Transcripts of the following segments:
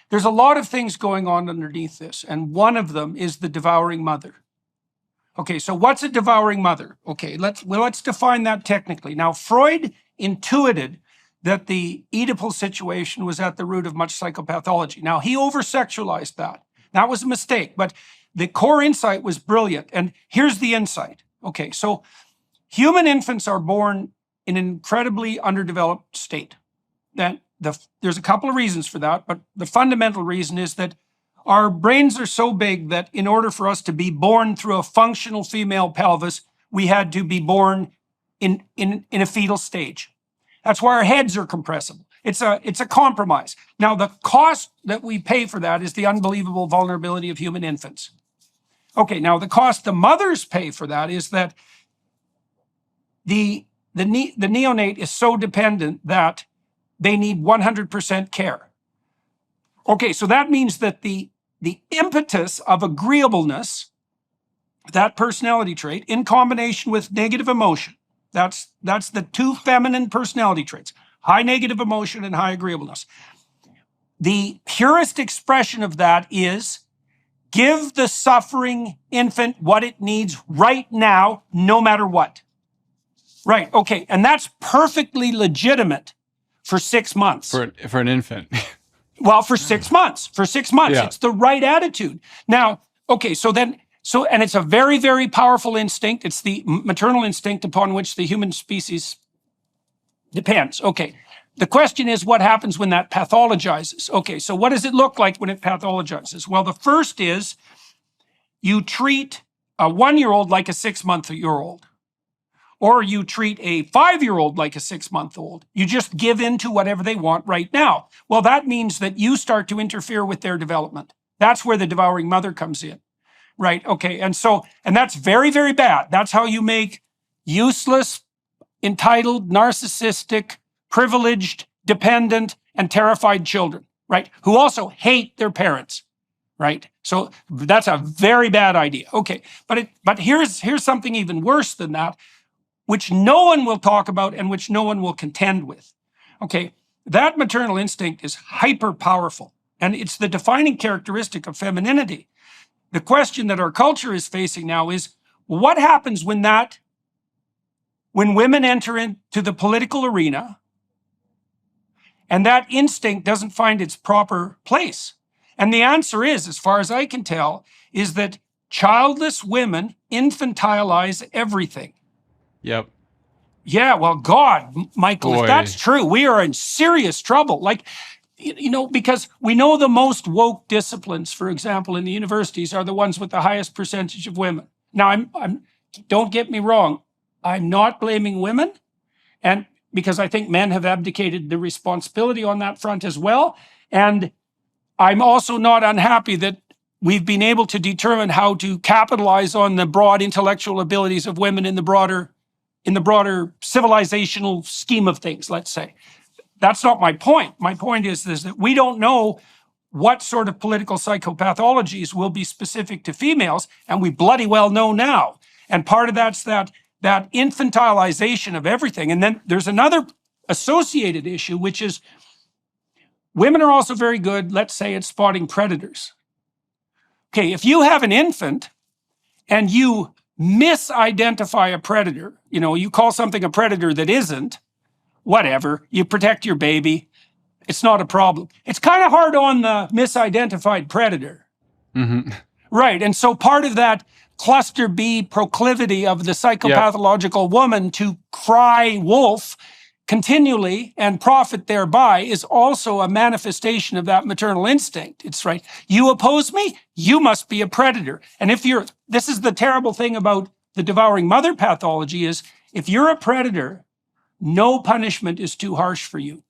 there's a lot of things going on underneath this, and one of them is the devouring mother. Okay, so what's a devouring mother? Okay, let's define that technically. Now, Freud intuited that the Oedipal situation was at the root of much psychopathology. Now, he over-sexualized that. That was a mistake, but the core insight was brilliant. And here's the insight. Okay, so human infants are born in an incredibly underdeveloped state. There's a couple of reasons for that, but the fundamental reason is that our brains are so big that in order for us to be born through a functional female pelvis, we had to be born in a fetal stage. That's why our heads are compressible. It's a compromise. Now, the cost that we pay for that is the unbelievable vulnerability of human infants. Okay, now the cost the mothers pay for that is that the neonate is so dependent that they need 100% care. Okay, so that means that the impetus of agreeableness, that personality trait, in combination with negative emotion, that's the two feminine personality traits, high negative emotion and high agreeableness. The purest expression of that is give the suffering infant what it needs right now, no matter what. Right, okay, and that's perfectly legitimate for 6 months. For an infant. Well, for 6 months. For 6 months. Yeah. It's the right attitude. Now, okay, and it's a very, very powerful instinct. It's the maternal instinct upon which the human species depends. Okay, the question is what happens when that pathologizes? Okay, so what does it look like when it pathologizes? Well, the first is you treat a 1-year-old like a 6-month-old. Or you treat a 5-year-old like a 6-month-old. You just give in to whatever they want right now. Well, that means that you start to interfere with their development. That's where the devouring mother comes in. Right, okay, and that's very, very bad. That's how you make useless, entitled, narcissistic, privileged, dependent, and terrified children, right? Who also hate their parents, right? So that's a very bad idea. Okay, but here's something even worse than that, which no one will talk about and which no one will contend with. Okay, that maternal instinct is hyper powerful, and it's the defining characteristic of femininity. The question that our culture is facing now is, what happens when women enter into the political arena and that instinct doesn't find its proper place? And the answer is, as far as I can tell, is that childless women infantilize everything. Yep. Yeah, well, God, Michael, Boy. If that's true, we are in serious trouble. Like, you know, because we know the most woke disciplines, for example, in the universities are the ones with the highest percentage of women. Now, don't get me wrong, I'm not blaming women, and because I think men have abdicated the responsibility on that front as well. And I'm also not unhappy that we've been able to determine how to capitalize on the broad intellectual abilities of women in the broader civilizational scheme of things, let's say. That's not my point. My point is that we don't know what sort of political psychopathologies will be specific to females, and we bloody well know now. And part of that's that infantilization of everything. And then there's another associated issue, which is women are also very good, let's say, at spotting predators. Okay, if you have an infant and you misidentify a predator, you know, you call something a predator that isn't, whatever, you protect your baby, it's not a problem. It's kind of hard on the misidentified predator. Mm-hmm. Right, and so part of that cluster B proclivity of the psychopathological woman to cry wolf continually and profit thereby is also a manifestation of that maternal instinct. It's right. You oppose me, you must be a predator. And this is the terrible thing about the devouring mother pathology is, if you're a predator, no punishment is too harsh for you,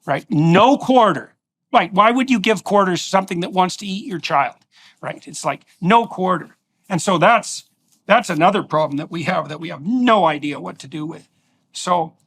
right? No quarter. Right, why would you give quarters to something that wants to eat your child, right? It's like, no quarter. And so that's another problem that we have no idea what to do with. So